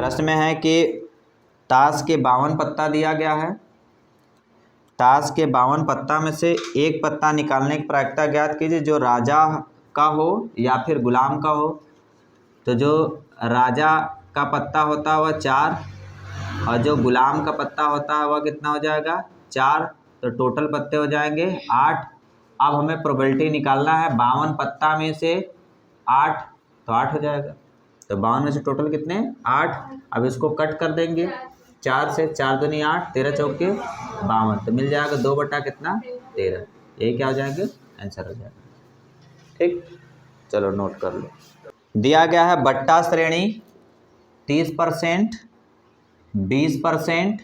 प्रश्न में है कि ताश के 52 पत्ता दिया गया है। ताश के 52 पत्ता में से एक पत्ता निकालने की प्रायिकता ज्ञात कीजिए जो राजा का हो या फिर गुलाम का हो। तो जो राजा का पत्ता होता है वह 4 और जो गुलाम का पत्ता होता है वह कितना हो जाएगा 4। तो टोटल पत्ते हो जाएंगे 8। अब हमें प्रोबेबिलिटी निकालना है 52 पत्ता में से 8, तो 8 हो जाएगा। तो 52 में से टोटल कितने 8। अब इसको कट कर देंगे 4 से, 4 दूनी 8, 13 चौके 52, तो मिल जाएगा 2 बटा कितना 13। यही क्या हो जाएगा आंसर हो जाएगा। ठीक, चलो नोट कर लो। दिया गया है बट्टा श्रेणी 30%, 20%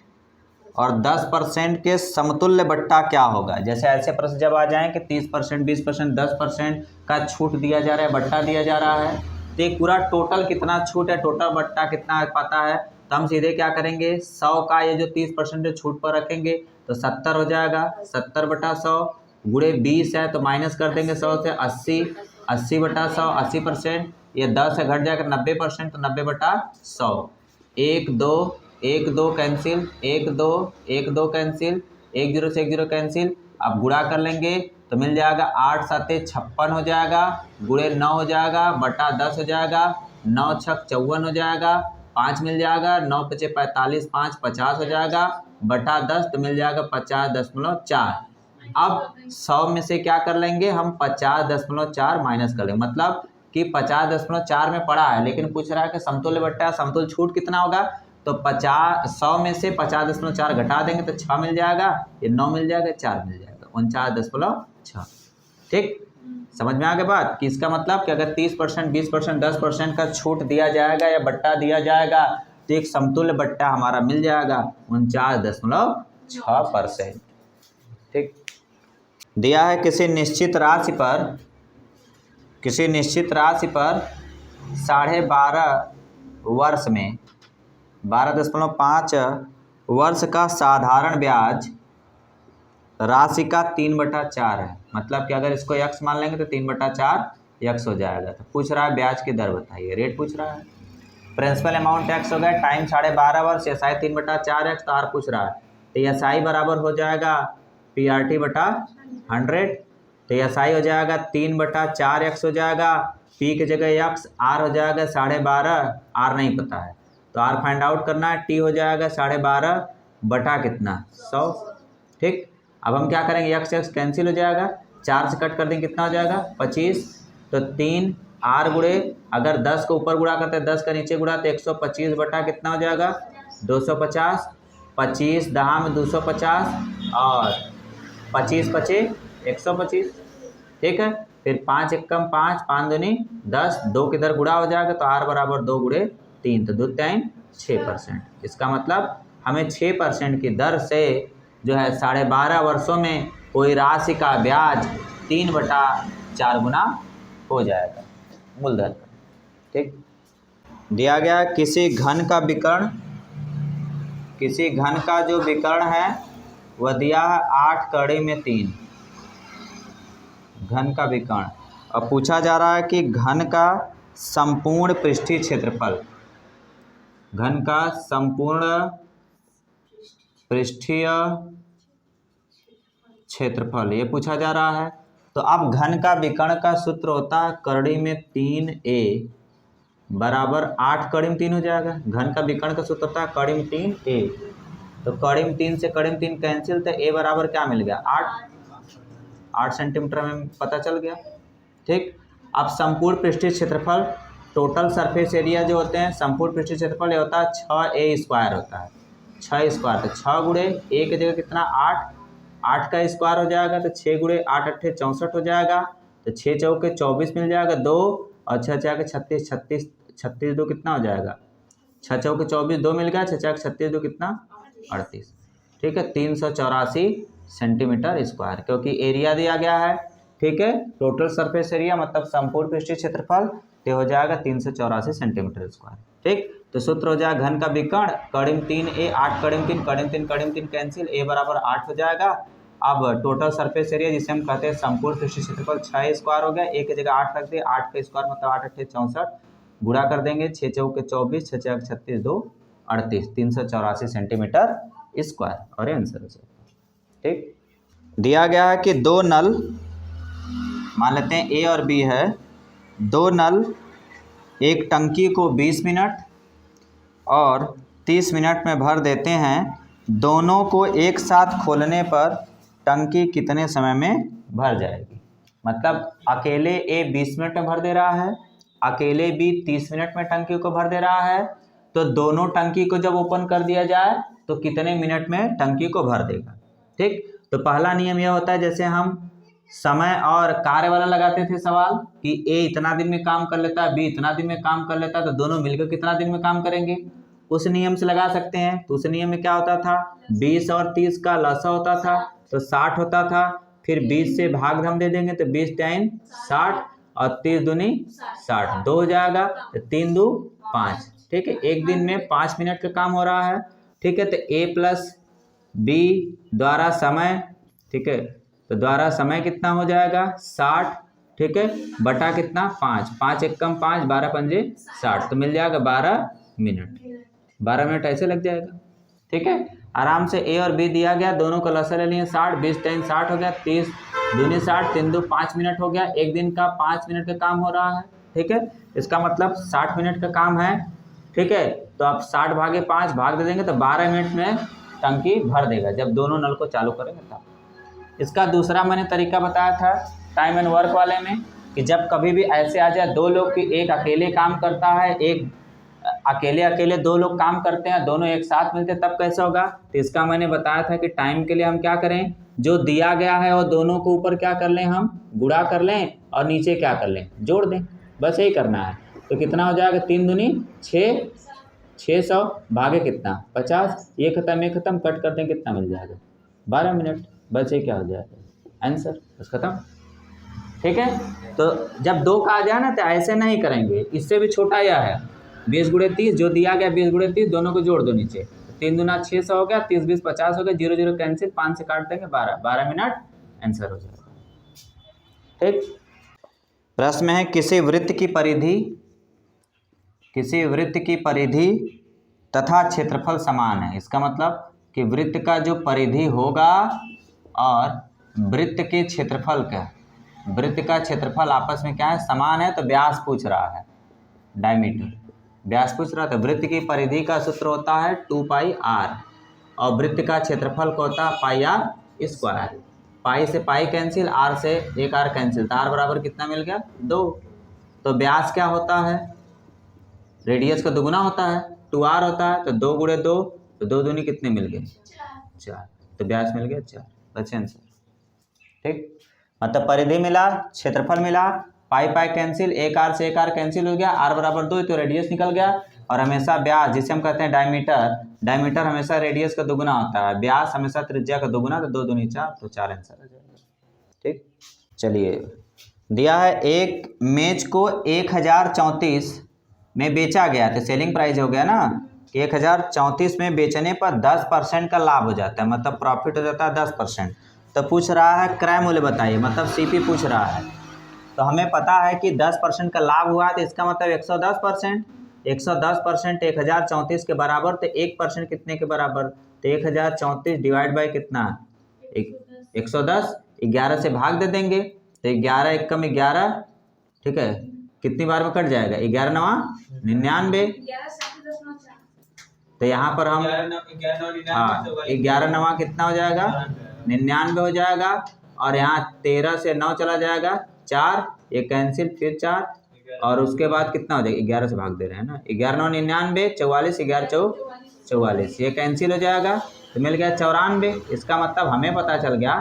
और 10% के समतुल्य बट्टा क्या होगा। जैसे ऐसे प्रश्न जब आ जाएं कि 30%, 20%, 10% का छूट दिया जा रहा है, बट्टा दिया जा रहा है, तो एक पूरा टोटल कितना छूट है, टोटल बट्टा कितना है पता है, तो हम सीधे क्या करेंगे 100 का ये जो 30% छूट पर रखेंगे तो 70 हो जाएगा। 70 बटा 100 गुणे 20 है तो माइनस कर देंगे 100 से 80, 80 बटा 100 80%, ये 10 है घट जाएगा 90%, तो 90 बटा 100। 1 2 1 2 कैंसिल, 1 2 1 2 कैंसिल, 1 0 से 1 0 कैंसिल। अब गुणा कर लेंगे तो मिल जाएगा 8 7 56 हो जाएगा, गुणे 9 हो जाएगा, बटा 10 हो जाएगा, 9 6 54 हो जाएगा, 5 मिल जाएगा, 9 5 45, 5 50 हो जाएगा, बटा 10 तो मिल जाएगा 50.4। अब 100 में से क्या कर लेंगे हम 50.4 माइनस कर लेंगे, मतलब कि 50.4 में पड़ा है लेकिन पूछ रहा है कि समतुल्य बट्टा समतुल्य छूट कितना होगा, तो 100 में से 50.4 घटा देंगे तो 6 मिल जाएगा, ये 9 मिल जाएगा, 4 मिल जाएगा, 49.6। ठीक, समझ में आ गया बात कि इसका मतलब कि अगर 30%, 20%, 10% का छूट दिया जाएगा या बट्टा दिया जाएगा तो एक समतुल्य बट्टा हमारा मिल जाएगा 49.6%। ठीक, दिया है किसी निश्चित राशि पर 12.5 वर्ष में 12.5 वर्ष का साधारण ब्याज राशि का 3/4 है। मतलब कि अगर इसको x मान लेंगे तो 3/4 x हो जाएगा। तो पूछ रहा है ब्याज की दर बताइए, रेट पूछ रहा है। प्रिंसिपल अमाउंट x हो गया टाइम 12.5 वर्ष, एस आई 3/4 x, तो आर पूछ रहा है तो एस आई बराबर हो जाएगा PRT बटा 100, तो एस आई हो जाएगा 3/4 x हो जाएगा, पी की जगह x, आर हो जाएगा 12.5, आर नहीं पता है तो आर फाइंड आउट करना है, टी हो जाएगा 12.5 बटा कितना 100। ठीक, अब हम क्या करेंगे x कैंसिल हो जाएगा, 4 से कट कर देंगे कितना हो जाएगा 25, तो 3 आर गुणे, अगर 10 को ऊपर गुणा करते हैं 10 का नीचे गुणा तो 125 बटा कितना हो जाएगा 250, 25 10 में 250 और 25 25 125। ठीक है, फिर 5 1 कम 5, 5 दूनी 10, 2 किधर गुणा हो जाएगा तो आर बराबर 2 गुणे 3, तो 2 टाइम 6%। इसका मतलब हमें 6% की दर से जो है 12.5 वर्षों में कोई राशि का ब्याज 3/4 गुना हो जाएगा मूलधन का। ठीक, दिया गया किसी घन का जो विकर्ण है वह दिया है 8 कड़ी में 3 घन का विकर्ण, और पूछा जा रहा है कि घन का संपूर्ण पृष्ठीय क्षेत्रफल, घन का संपूर्ण पृष्ठीय क्षेत्रफल ये पूछा जा रहा है। तो अब घन का विकर्ण का सूत्र होता है कड़ी में 3a बराबर 8 कड़ी में 3 हो जाएगा। घन का विकर्ण का सूत्र होता है कड़ी में 3a, तो कड़ी में 3 से कड़ी में 3 कैंसिल, तो a बराबर क्या मिल गया 8 सेंटीमीटर में पता चल गया। ठीक, अब संपूर्ण पृष्ठीय क्षेत्रफल टोटल सरफेस एरिया जो होते हैं संपूर्ण पृष्ठीय क्षेत्रफल ये होता है 6a² होता है, 6² तो 6 गुणे a की जगह कितना 8 का स्क्वायर हो जाएगा, तो 6 गुणे 8 8 64 हो जाएगा, तो 6 चौके 24 मिल जाएगा 2 और 6 6 36 36 36 2 कितना हो जाएगा 6 चौके 24 2 मिल गया, 6 6 36 2 कितना 38। ठीक है, 384 सेंटीमीटर स्क्वायर, क्योंकि एरिया दिया गया है। ठीक है, टोटल सरफेस एरिया मतलब संपूर्ण पृष्ठीय क्षेत्रफल तो हो जाएगा 384 सेंटीमीटर स्क्वायर। ठीक, तो सूत्र हो जाएगा घन का विकर्ण कड़ी में 3a 8 कड़ी में 3 कड़ी में 3 कड़ी में 3 कैंसिल, a बराबर 8 हो जाएगा। अब टोटल सरफेस एरिया जिसे हम कहते हैं संपूर्ण पृष्ठीय क्षेत्रफल 6 स्क्वायर हो गया, a की जगह 8 रख दिए, 8 का स्क्वायर मतलब 8 8 64, गुणा कर देंगे, 6 चौके 24, 6 चौके 36, 2 38, 384 सेंटीमीटर स्क्वायर और ये आंसर हो जाएगा। ठीक, दिया गया है कि दो नल, मान लेते हैं ए और बी है, दो नल एक टंकी को 20 मिनट और 30 मिनट में भर देते हैं, दोनों को एक साथ खोलने पर टंकी कितने समय में भर जाएगी। मतलब अकेले ए 20 मिनट में भर दे रहा है, अकेले बी 30 मिनट में टंकी को भर दे रहा है, तो दोनों टंकी को जब ओपन कर दिया जाए तो कितने मिनट में टंकी को भर देगा। ठीक, तो पहला नियम यह होता है, जैसे हम समय और कार्य वाला लगाते थे सवाल कि ए इतना दिन में काम कर लेता है, बी इतना दिन में काम कर लेता है, तो दोनों मिलकर कितना दिन में काम करेंगे, उस नियम से लगा सकते हैं। तो उस नियम में क्या होता था, 20 और 30 का लसा होता था तो 60 होता था, फिर 20 से भाग हम दे देंगे तो 20 टाइम 60 और 30 दूनी 60, 2 हो जाएगा, तो 3 2 5। ठीक है, एक दिन में 5 मिनट का काम हो रहा है। ठीक है, तो ए प्लस बी द्वारा समय, ठीक है, तो द्वारा समय कितना हो जाएगा 60, ठीक है, बटा कितना 5, 5 एक कम 5, 12 पंजे 60, तो मिल जाएगा 12 मिनट। 12 मिनट ऐसे लग जाएगा। ठीक है, आराम से ए और बी दिया गया, दोनों का लसा ले लिए 60, 20 टाइम 60 हो गया, 30 दूनी 60, 3 2 5 मिनट हो गया, एक दिन का 5 मिनट का काम हो रहा है। ठीक है, इसका मतलब 60 मिनट का काम है। ठीक है, तो आप 60 भागे 5 भाग दे देंगे तो 12 मिनट में टंकी भर देगा जब दोनों नल को चालू करेंगे तब। इसका दूसरा मैंने तरीका बताया था टाइम एंड वर्क वाले में कि जब कभी भी ऐसे आ जाए दो लोग की, एक अकेले काम करता है, एक अकेले दो लोग काम करते हैं, दोनों एक साथ मिलते हैं, तब कैसे होगा। तो इसका मैंने बताया था कि टाइम के लिए हम क्या करें, जो दिया गया है वो दोनों को ऊपर क्या कर लें, हम गुणा कर लें और नीचे क्या कर लें, जोड़ दें, बस यही करना है। तो कितना हो जाएगा, 3 दूनी 6, 600 भागे कितना 50, ये खत्म कट कर दें, कितना मिल जाएगा 12 मिनट, बस ये क्या हो जाएगा आंसर, बस खत्म। ठीक है, तो जब 2 का आ जाए ना तो ऐसे नहीं करेंगे, इससे भी छोटा यह है 20 गुणे 30, जो दिया गया 20 गुणे 30, दोनों को जोड़ दो नीचे, 3 दूना 600 हो गया, 30 20 50 हो गया, 0 0 कैंसिल, 5 से काट देंगे 12 मिनट आंसर हो जाएगा। ठीक, प्रश्न में है किसी वृत्त की परिधि तथा क्षेत्रफल समान है। इसका मतलब कि वृत्त का जो परिधि होगा और वृत्त के क्षेत्रफल का, वृत्त का क्षेत्रफल आपस में क्या है, समान है। तो व्यास पूछ रहा है, डायमीटर व्यास पूछ रहा था। वृत्त की परिधि का सूत्र होता है 2πr और वृत्त का क्षेत्रफल का होता है πr²। पाई से पाई कैंसिल, r से एक r कैंसिल, तो r बराबर कितना मिल गया 2। तो व्यास क्या होता है, रेडियस का दुगुना होता है, 2r होता है, तो 2 गुणे 2, तो 2 दूनी कितने मिल गए 4, तो व्यास मिल गया 4, बचे आंसर। ठीक, मतलब परिधि मिला, क्षेत्रफल मिला, पाई कैंसिल, एक आर से एक आर कैंसिल हो गया, आर बराबर 2, तो रेडियस निकल गया। और हमेशा व्यास, जिसे हम कहते हैं डायमीटर हमेशा रेडियस का दुगुना होता है, व्यास हमेशा त्रिज्या का दुगुना, तो 2 दूनी 4, तो 4 आंसर आ जाएगा। ठीक, चलिए दिया है एक मेज को 1034 में बेचा गया, तो सेलिंग प्राइस हो गया ना, 1034 में बेचने पर 10% का लाभ हो जाता है, मतलब प्रॉफिट हो जाता है 10%। तो पूछ रहा है क्रय मूल्य बताइए, मतलब सीपी पूछ रहा है। तो हमें पता है कि 10% का लाभ हुआ, तो इसका मतलब 110%, 110% 1034 के बराबर, तो 1% कितने के बराबर, तो 1034 डिवाइड बाई कितना 110, 11 से भाग दे देंगे, तो 11 एक कम 11, ठीक है, कितनी बार में कट जाएगा, 11 9 99, तो यहाँ पर हम 11 9 कितना हो जाएगा 99 हो जाएगा, और यहाँ 13 से 9 चला जाएगा 4, ये कैंसिल, फिर 4, और उसके बाद कितना हो जाएगा, 11 से भाग दे रहे हैं ना, 11 9 99, 44, 11 44, ये कैंसिल हो जाएगा, तो मिल गया 94। इसका मतलब हमें पता चल गया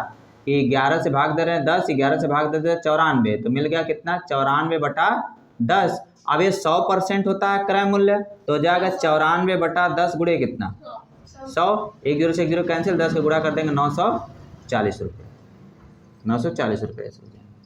कि 11 से भाग दे रहे हैं 10, 11 से भाग दे रहे हैं 94, तो मिल गया कितना 94/10। अब ये 100% होता है क्रय मूल्य, तो हो जाएगा 94/10 गुणे कितना 100, 1 0 से 1 0 कैंसिल, 10 का गुणा कर देंगे 940 रुपये, 940 रुपये।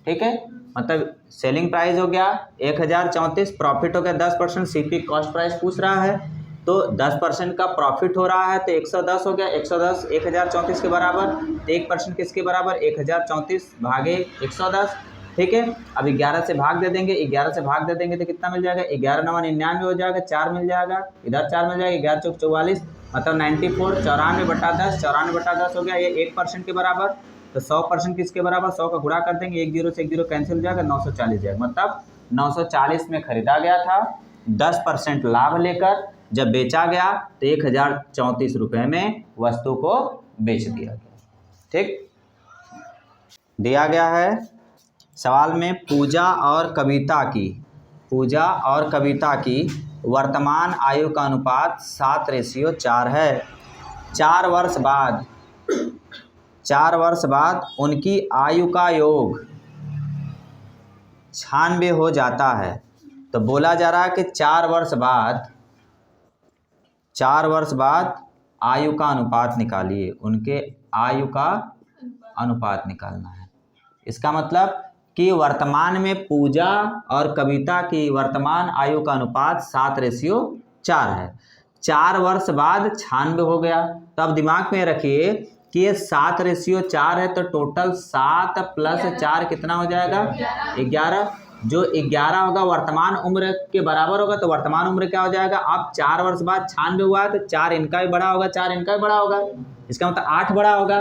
ठीक है, मतलब सेलिंग प्राइस हो गया 1034, प्रॉफिट हो गया 10%, सीपी कॉस्ट प्राइस पूछ रहा है, तो 10% का प्रॉफिट हो रहा है, तो 110 हो गया, 110 1034 के बराबर, तो 1% किसके बराबर 1034 भागे 110, ठीक है। अब 11 से भाग दे देंगे, 11 से भाग दे देंगे तो कितना मिल जाएगा, 11 9 99 हो जाएगा, 4 मिल जाएगा, इधर 4 मिल जाएगा, 11 चौक 44 मतलब 94, 94/10, 94/10 हो गया, ये 1% के बराबर। तो 100% किसके बराबर, 100 का गुणा कर देंगे, 1 0 से 1 0 कैंसिल हो जाएगा, 940 जाएगा, मतलब 940 में खरीदा गया था, 10% लाभ लेकर जब बेचा गया तो 1034 रुपये में वस्तु को बेच दिया गया। ठीक, दिया गया है सवाल में पूजा और कविता की वर्तमान आयु का अनुपात 7:4 है। 4 वर्ष बाद उनकी आयु का योग 96 हो जाता है। तो बोला जा रहा है कि 4 वर्ष बाद आयु का अनुपात निकालिए, उनके आयु का अनुपात निकालना है। इसका मतलब कि वर्तमान में पूजा और कविता की वर्तमान आयु का अनुपात 7:4 है। 4 वर्ष बाद 96 हो गया। तो अब दिमाग में रखिए कि ये 7:4 है, तो टोटल 7 + 4 कितना हो जाएगा, 11। जो 11 होगा वर्तमान उम्र के बराबर होगा, तो वर्तमान उम्र क्या हो जाएगा, अब 4 वर्ष बाद 96 हुआ है तो 4 इनका भी बड़ा होगा, 4 इनका भी बड़ा होगा, इसका मतलब 8 बड़ा होगा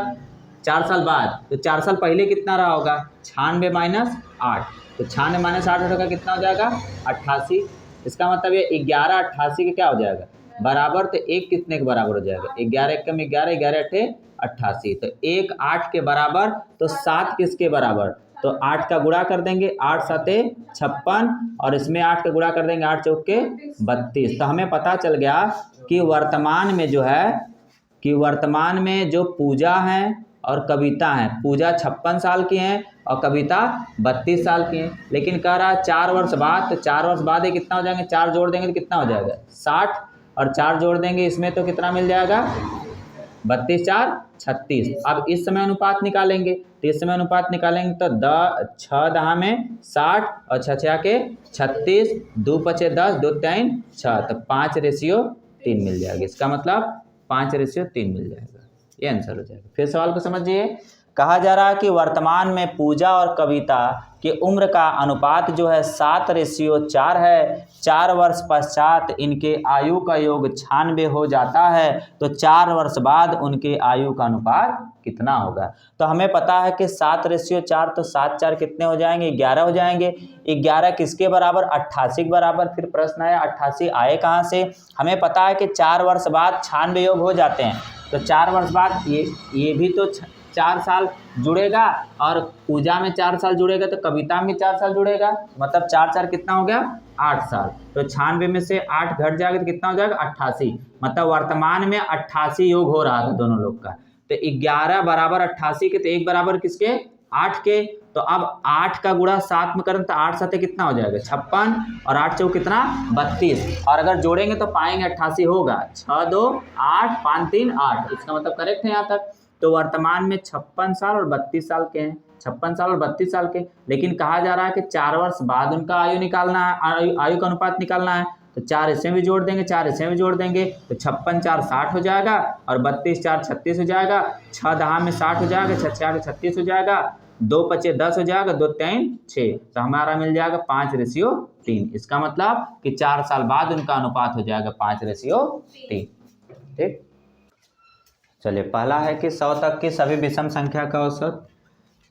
4 साल बाद। तो 4 साल पहले कितना रहा होगा, 96 - 8, तो 96 - 8 होगा कितना हो जाएगा, 88। इसका मतलब ये 11 88 के क्या हो जाएगा बराबर, तो 1 कितने के बराबर हो जाएगा, 11 × 1 = 11, 11 × 8 = 88, तो 1 8 के बराबर। तो 7 किसके बराबर, तो 8 का गुणा कर देंगे, 8 × 7 = 56, और इसमें 8 का गुणा कर देंगे, 8 चौक के 32। तो हमें पता चल गया कि वर्तमान में जो पूजा है और कविता है, पूजा 56 साल की हैं और कविता 32 साल की हैं, लेकिन कह रहा है 4 वर्ष बाद। तो 4 वर्ष बाद ये कितना हो जाएंगे, 4 जोड़ देंगे तो कितना हो जाएगा 60, और 4 जोड़ देंगे इसमें तो कितना मिल जाएगा, 32 × 4 = 36। अब इस समय अनुपात निकालेंगे, तो इस समय अनुपात निकालेंगे तो 6 10 में 60 और 6 6 के 36, 2 5 10, 2 3 6, तो 5:3 मिल जाएगा। इसका मतलब 5:3 मिल जाएगा, ये आंसर हो जाएगा। फिर सवाल को समझिए, कहा जा रहा है कि वर्तमान में पूजा और कविता की उम्र का अनुपात जो है 7:4 है। 4 वर्ष पश्चात इनके आयु का योग 96 हो जाता है। तो 4 वर्ष बाद उनके आयु का अनुपात कितना होगा। तो हमें पता है कि 7:4, तो 7 4 कितने हो जाएंगे, 11 हो जाएंगे। 11 किसके बराबर, 88 के बराबर। फिर प्रश्न आया 88 आए कहाँ से। हमें पता है कि 4 वर्ष बाद 96 योग हो जाते हैं। तो 4 वर्ष बाद ये भी तो 4 साल जुड़ेगा, और पूजा में 4 साल जुड़ेगा, तो कविता में 4 साल जुड़ेगा, मतलब 4 4 कितना हो गया, 8 साल। तो 96 में से 8 घट जाएगा तो कितना हो जाएगा, 88। मतलब वर्तमान में 88 योग हो रहा था दोनों लोग का। तो 11 बराबर 88 के, तो 1 बराबर किसके, 8 के। तो अब 8 का गुणा 7 में करें तो 8 7 कितना हो जाएगा, 56, और 8 चौक कितना, 32। और अगर जोड़ेंगे तो पाएंगे 88 होगा, 6 2 8 5 3 8। इसका मतलब करेक्ट है यहाँ तक। तो वर्तमान में 56 साल और 32 साल के हैं, 56 साल और 32 साल के। लेकिन कहा जा रहा है कि 4 वर्ष बाद उनका आयु निकालना है, आयु का अनुपात निकालना है। तो 4 इसमें भी जोड़ देंगे, 4 इसमें भी जोड़ देंगे, तो 56 4 60 हो जाएगा, और 32 4 36 हो जाएगा, 6 10 में 60 हो जाएगा, 6 6 36 हो जाएगा, 2 5 10 हो जाएगा, 2 3 6। तो हमारा मिल जाएगा 5:3। इसका मतलब कि 4 साल बाद उनका अनुपात हो जाएगा 5:3। ठीक, चलिए पहला है कि 100 तक की सभी विषम संख्या का औसत।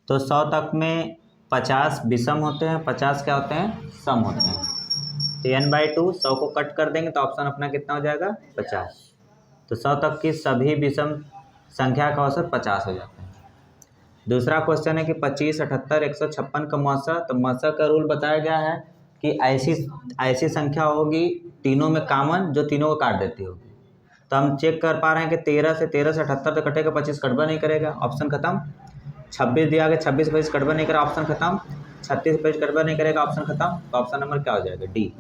तो 100 तक में 50 विषम होते हैं, 50 क्या होते हैं, सम होते हैं। तो n/2 100 को कट कर देंगे तो ऑप्शन अपना कितना हो जाएगा, 50। तो 100 तक की सभी विषम संख्या का औसत 50 हो जाता है। दूसरा क्वेश्चन है कि 25 78 156 का मौसा। तो मौसा का रूल बताया गया है कि ऐसी संख्या होगी तीनों में कॉमन, जो तीनों को काट देती होगी। तो हम चेक कर पा रहे हैं कि 13 से 78 तो कटेगा, 25 कटवा नहीं करेगा, ऑप्शन खत्म। 26 दिया गया, 26 25 कटवा नहीं करेगा, ऑप्शन खत्म। 36 25 कटवा नहीं करेगा, ऑप्शन खत्म। तो ऑप्शन नंबर क्या हो जाएगा, डी।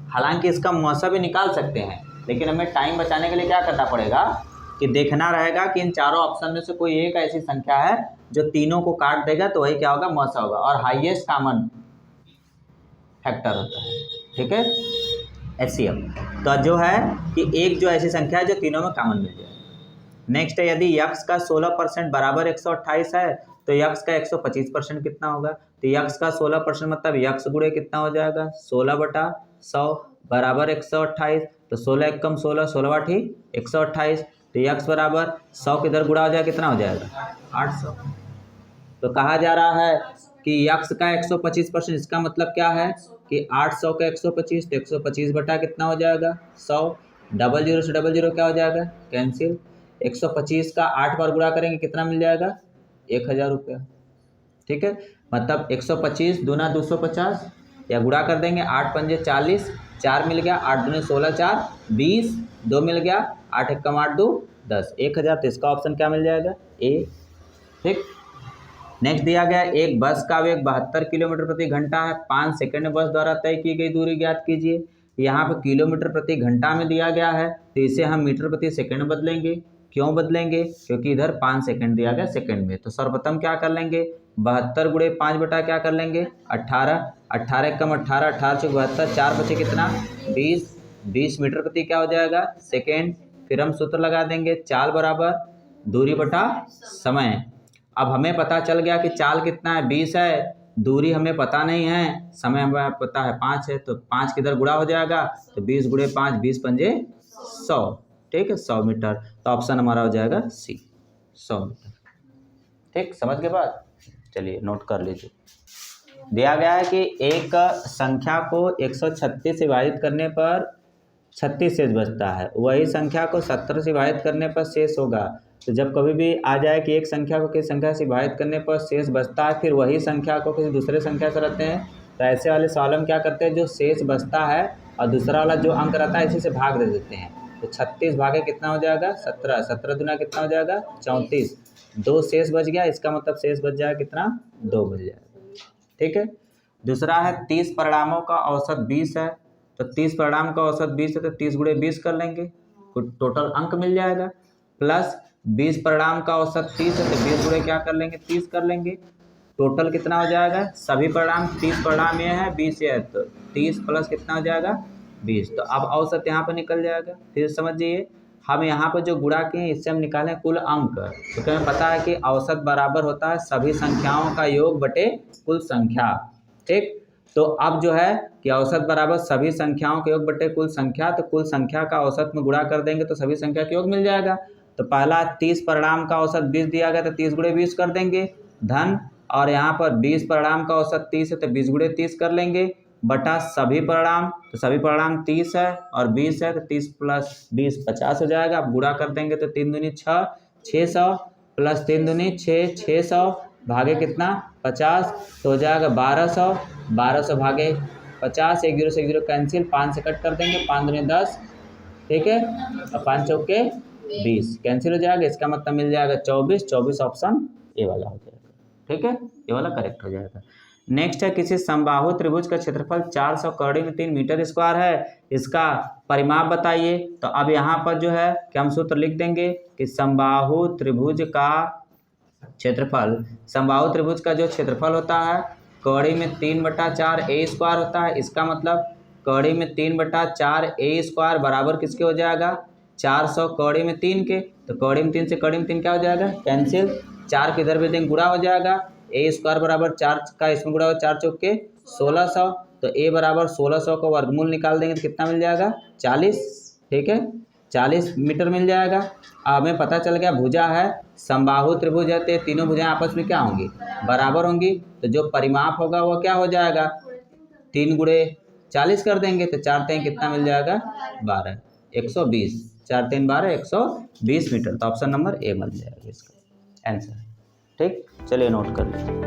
हालांकि इसका मौसा भी निकाल सकते हैं, लेकिन हमें टाइम बचाने के लिए क्या करना पड़ेगा कि देखना रहेगा कि इन चारों ऑप्शन में से कोई एक ऐसी संख्या है जो तीनों को काट देगा, तो वही क्या होगा, मौसा होगा, और हाईएस्ट कॉमन फैक्टर होता है। ठीक है, HCF। तो जो है कि एक जो ऐसी संख्या है जो तीनों में कॉमन मिल जाए। नेक्स्ट है, यदि x का 16% बराबर 128 है तो यक्स का 125% कितना होगा, तो यक्स का 16% मतलब यक्स गुणे कितना हो जाएगा 16/100 बराबर 128। तो 16 एकम 16, 16 ठी 128, तो यक्स बराबर 100 किधर गुणा हो जाएगा कितना हो जाएगा 800। तो कहा जा रहा है कि यक्स का 125%, इसका मतलब क्या है कि 800 का 125, तो 125 बटा कितना हो जाएगा 100, डबल जीरो से डबल जीरो क्या हो जाएगा कैंसिल, 125 का 8 बार गुणा करेंगे कितना मिल जाएगा 1000 रुपया। ठीक है, मतलब 125 दूना 250 या गुणा कर देंगे 8 पंजे 40, 4 मिल गया, 8 दूने 16, 4 20, 2 मिल गया, 8 एकम 8 2 10, 1000। तो इसका ऑप्शन क्या मिल जाएगा ए। ठीक, नेक्स्ट दिया गया एक बस का वेग 72 किलोमीटर प्रति घंटा है, 5 सेकंड में बस द्वारा तय की गई दूरी ज्ञात कीजिए। यहाँ पर किलोमीटर प्रति घंटा में दिया गया है, तो इसे हम मीटर प्रति सेकंड बदलेंगे। क्यों बदलेंगे, क्योंकि इधर 5 सेकंड दिया गया सेकंड में। तो सर्वप्रथम क्या कर लेंगे 72 गुणे 5 बटा क्या कर लेंगे 18, 18 एकम 18, 18 से 72, 4 बचे कितना 20, 20 मीटर प्रति क्या हो जाएगा सेकेंड। फिर हम सूत्र लगा देंगे चाल बराबर दूरी बटा समय। अब हमें पता चल गया कि चाल कितना है 20 है, दूरी हमें पता नहीं है, समय हमें पता है 5 है, तो 5 किधर गुणा हो जाएगा, तो 20 गुणे 5, 20 पंजे 100। ठीक है, 100 मीटर। तो ऑप्शन हमारा हो जाएगा सी 100 मीटर। ठीक, समझ के बाद चलिए नोट कर लीजिए। दिया गया है कि एक संख्या को 136 से विभाजित करने पर 36 शेष बचता है, वही संख्या को 70 से विभाजित करने पर शेष होगा। तो जब कभी भी आ जाए कि एक संख्या को किसी संख्या से विभाजित करने पर शेष बचता है, फिर वही संख्या को किसी दूसरे संख्या से रखते हैं, तो ऐसे वाले सवाल हम क्या करते हैं, जो शेष बचता है और दूसरा वाला जो अंक रहता है इसी से भाग दे देते हैं। तो 36 भागे कितना हो जाएगा 17, 17 दूना कितना हो जाएगा 34, 2 शेष बच गया, इसका मतलब शेष बच जाएगा कितना 2 बच जाएगा। ठीक है, दूसरा है 30 परिणामों का औसत 20 है, तो 30 परिणाम का औसत 20 है, तो 30 गुणे 20 कर लेंगे, टोटल अंक मिल जाएगा। प्लस 20 परिणाम का औसत 30 है, तो 20 गुणे क्या कर लेंगे 30 कर लेंगे, टोटल कितना हो जाएगा सभी परिणाम 30 परिणाम ये है 20 है, तो 30 प्लस कितना हो जाएगा 20। तो अब औसत यहाँ पर निकल जाएगा। फिर समझिए हम यहाँ पर जो गुणा किए इससे हम निकालें कुल अंक, क्योंकि हमें पता है कि औसत बराबर होता है सभी संख्याओं का योग बटे कुल संख्या। ठीक, तो अब जो है कि औसत बराबर सभी संख्याओं के योग बटे कुल संख्या, तो कुल संख्या का औसत में गुणा कर देंगे तो सभी संख्या के योग मिल जाएगा। तो पहला 30 परिणाम का औसत 20 दिया गया, तो 30 गुणे 20 कर देंगे धन, और यहाँ पर 20 परिणाम का औसत 30 है, तो 20 गुणे 30 कर लेंगे बटा सभी परिणाम, तो सभी परिणाम 30 है और 20 है, तो 30 प्लस 20 50 हो जाएगा। अब गुणा कर देंगे तो 3 दूनी 6, 600 प्लस 3 दूनी 6, 600 भागे कितना 50, तो हो जाएगा 1200, 1200 भागे 50, 1 0 से 1 0 कैंसिल, 5 से कट कर देंगे, 5 दूनी 10। ठीक है, और 5 चौके 20 कैंसिल हो जाएगा, इसका मतलब मिल जाएगा 24, 24 ऑप्शन ए वाला हो जाएगा। ठीक है, ये वाला करेक्ट हो जाएगा। नेक्स्ट है किसी समबाहु त्रिभुज का क्षेत्रफल 400 कड़ी में 3 मीटर स्क्वायर है, इसका परिमाप बताइए। तो अब यहाँ पर जो है कि हम सूत्र लिख देंगे कि समबाहु त्रिभुज का क्षेत्रफल, समबाहु त्रिभुज का जो क्षेत्रफल होता है कड़ी में 3/4 ए स्क्वायर होता है। इसका मतलब कड़ी में 3/4 ए स्क्वायर बराबर किसके हो जाएगा 400 कड़ी में 3 के, तो कड़ी में 3 से कड़ी में 3 क्या हो जाएगा कैंसिल, 4 किधर भी देंगे गुणा हो जाएगा, ए स्क्वायर बराबर 4 का इसमें गुणा होगा 4 चौके 1600, तो ए बराबर 1600 का वर्गमूल निकाल देंगे तो कितना मिल जाएगा 40। ठीक है, 40 मीटर मिल जाएगा। अब हमें पता चल गया भुजा है समबाहु त्रिभुज है, तो तीनों भुजाएं आपस में क्या होंगी बराबर होंगी, तो जो परिमाप होगा वो क्या हो जाएगा 3 गुणे 40 कर देंगे, तो 4 3 कितना मिल जाएगा 12, 120, 4 3 12 120 मीटर। तो ऑप्शन नंबर ए मिल जाएगा इसका आंसर। ठीक, चलिए नोट कर लीजिए।